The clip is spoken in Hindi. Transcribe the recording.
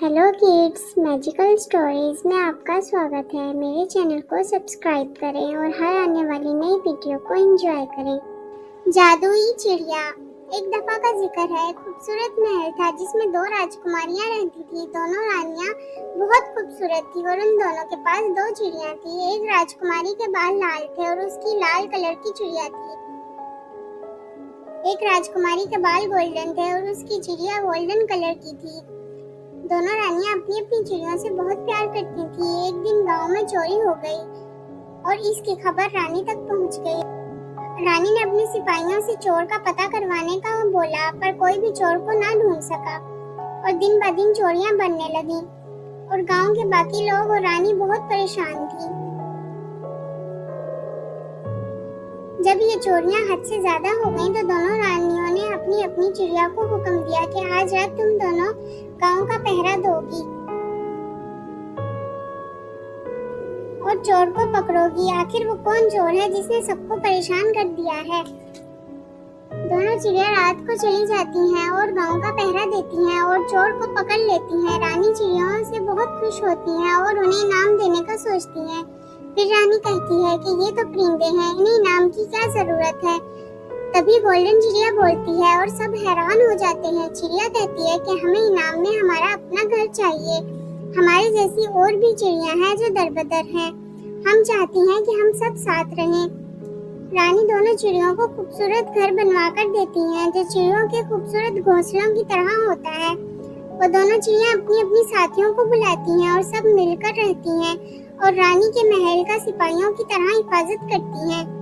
हेलो किड्स, मैजिकल स्टोरीज में आपका स्वागत है। मेरे चैनल को सब्सक्राइब करें और हर आने वाली नई वीडियो को एंजॉय करें। जादुई चिड़िया। एक दफा का जिक्र है। खूबसूरत महल था जिसमें दो राजकुमारियां रहती थी। दोनों रानियां बहुत खूबसूरत थी और उन दोनों के पास दो चिड़िया थी। एक राजकुमारी के बाल लाल थे और उसकी लाल कलर की चिड़िया थी। एक राजकुमारी के बाल गोल्डन थे और उसकी चिड़िया गोल्डन कलर की थी। दोनों रानियां अपनी अपनी चिड़ियों से बहुत प्यार करती थी। एक दिन गांव में चोरी हो गई और इसकी खबर रानी तक पहुंच गई। रानी ने अपने सिपाहियों से चोर का पता करवाने का बोला, पर कोई भी चोर को ना ढूंढ सका और दिन ब दिन चोरियां बढ़ने लगी और गांव के बाकी लोग और रानी बहुत परेशान थी। जब ये चोरियां हद से ज्यादा हो गईं, तो दोनों रानियों ने अपनी अपनी चिड़िया को हुक्म दिया कि आज रात तुम दोनों गांव का पहरा दोगी और चोर को पकड़ोगी। आखिर वो कौन चोर है जिसने सबको परेशान कर दिया है। दोनों चिड़िया रात को चली जाती हैं और गांव का पहरा देती हैं और चोर को पकड़ लेती हैं। रानी चिड़ियों से बहुत खुश होती है और उन्हें इनाम देने का सोचती है। फिर रानी कहती है कि ये तो परिंदे हैं, इन्हें इनाम की क्या जरूरत है। तभी गोल्डन चिड़िया बोलती है और सब हैरान हो जाते हैं। चिड़िया कहती है कि हमें इनाम में हमारा अपना घर चाहिए। हमारे जैसी और भी चिड़िया हैं जो दरबदर हैं। हम चाहती हैं कि हम सब साथ रहें। रानी दोनों चिड़ियों को खूबसूरत घर बनवा कर देती हैं जो चिड़ियों के खूबसूरत घोंसलों की तरह होता है। वो दोनों चिड़िया अपनी अपनी साथियों को बुलाती हैं और सब मिलकर रहती हैं और रानी के महल का सिपाहियों की तरह हिफाजत करती हैं।